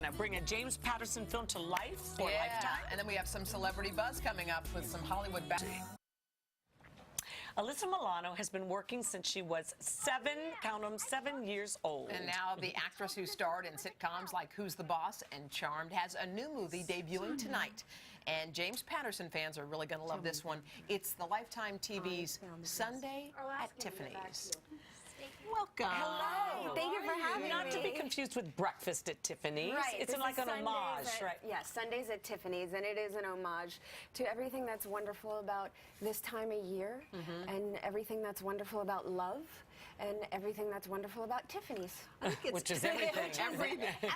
Now bring a James Patterson film to life for Lifetime. And then we have some celebrity buzz coming up with some Hollywood Alyssa Milano has been working since she was 7 years old. And now the actress who starred in sitcoms like Who's the Boss and Charmed has a new movie debuting tonight. And James Patterson fans are really going to love this one. It's the Lifetime TV's Sunday at Tiffany's. Welcome. Hello. Thank you for having me. Not to be confused with Breakfast at Tiffany's. Right. It's like an homage, right? Yes, Sundays at Tiffany's, and it is an homage to everything that's wonderful about this time of year, and everything that's wonderful about love, and everything that's wonderful about Tiffany's. Which is everything.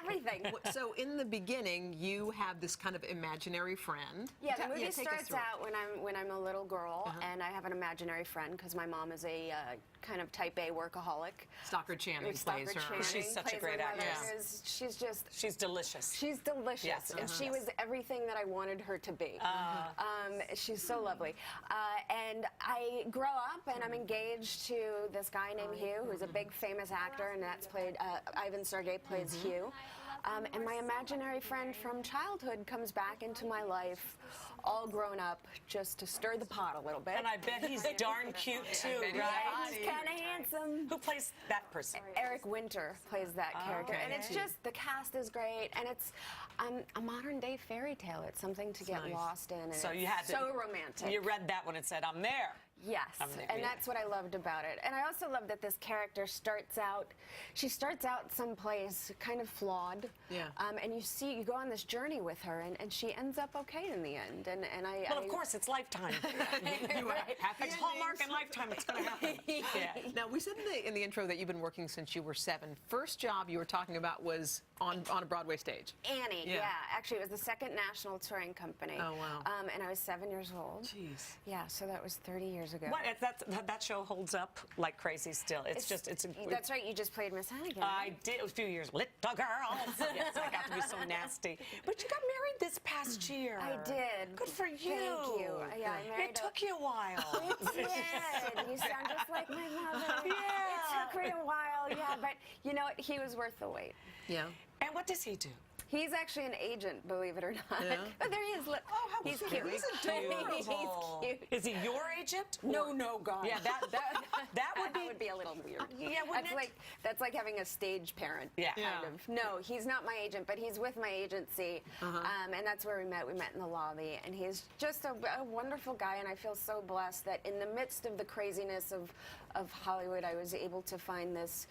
Everything. So in the beginning, you have this kind of imaginary friend. Yeah, the movie starts out when I'm a little girl, and I have an imaginary friend because my mom is a kind of type A workaholic. Stockard Channing plays her. She's such a great actress. She's delicious. She's delicious, Yes, and she was everything that I wanted her to be. She's so lovely. And I grow up, and I'm engaged to this guy named Hugh, who's a big famous actor, and that's played, Ivan Sergei plays Hugh. And my imaginary friend from childhood comes back into my life, all grown up, just to stir the pot a little bit. And I bet he's darn cute too, right? He's kind of handsome. Who plays that person? Eric Winter plays that character, and it's just, the cast is great, and it's a modern day fairy tale. It's something to get lost in, and so it's you had so romantic. You read that when it said, "I'm there." Yes, and that's what I loved about it. And I also love that this character she starts out someplace kind of flawed. Yeah. And you go on this journey with her, and she ends up okay in the end. Well, of course, it's Lifetime. It's Hallmark and Lifetime. It's going to happen. Yeah. Now, we said in the intro that you've been working since you were 7. First job you were talking about was on a Broadway stage. Annie, yeah. Actually, it was the second national touring company. Oh, wow. And I was 7 years old. Jeez. Yeah, so that was 30 years ago. What? That show holds up like crazy still. That's right. You just played Miss Hannigan. I did a few years. Little girl. Yes, I got to be so nasty. But you got married this past year. I did. Good for you. Thank you. Yeah, I married. It took you a while. It did. You sound just like my mother. Yeah. It took me a while. Yeah, but you know what? He was worth the wait. Yeah. And what does he do? He's actually an agent, believe it or not. Yeah. But there he is. Look. Oh, how he's cute. cute. He's adorable. He's cute. Is he your agent? No, God. Yeah, that would be a little weird. Yeah, wouldn't it? That's like having a stage parent. Yeah. Kind of. No, he's not my agent, but he's with my agency, and that's where we met. We met in the lobby, and he's just a wonderful guy, and I feel so blessed that in the midst of the craziness of Hollywood, I was able to find this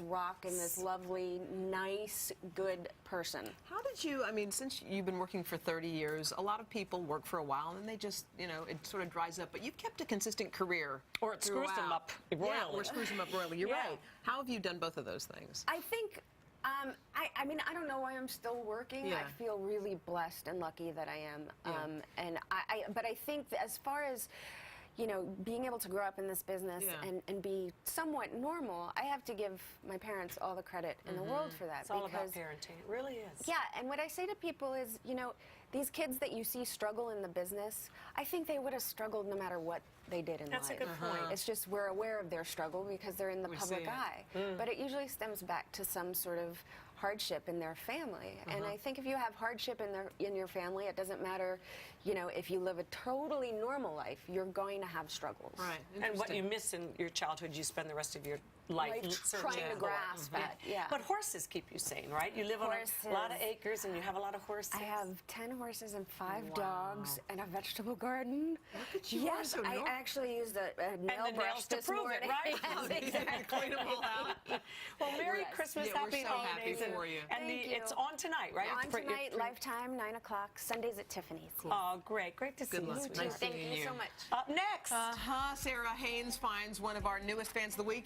rock and this lovely, nice, good person. How did you, I mean, since you've been working for 30 years, a lot of people work for a while and then they just, it sort of dries up. But you've kept a consistent career. Or it screws them up royally. Yeah, or screws them up royally. You're right. How have you done both of those things? I think, I mean, I don't know why I'm still working. Yeah. I feel really blessed and lucky that I am. Yeah. But I think that as far as, being able to grow up in this business and be somewhat normal, I have to give my parents all the credit in the world for that. It's all about parenting. It really is. Yeah, and what I say to people is, these kids that you see struggle in the business, I think they would have struggled no matter what they did in life. That's a good point. It's just we're aware of their struggle because they're in the public eye. But it usually stems back to some sort of hardship in their family. And I think if you have hardship in your family, it doesn't matter, if you live a totally normal life, you're going to have struggles. Right. And what you miss in your childhood, you spend the rest of your life trying to grasp at. Yeah. But horses keep you sane, right? You live on a lot of acres and you have a lot of horses. I have 10 horses and 5 dogs and a vegetable garden. Look at you. Yes, So I actually used a nail brush to this prove morning. it, right? Exactly. Clean them all out. Well, Merry Christmas, Yeah, Happy we're so Holidays. happy for you. And Thank you. it's on tonight, right? On tonight, Lifetime, 9 o'clock, Sundays at Tiffany's. Oh, great. Great to see you. Nice seeing you. Thank you so much. Up next. Sarah Haynes finds one of our newest fans of the week.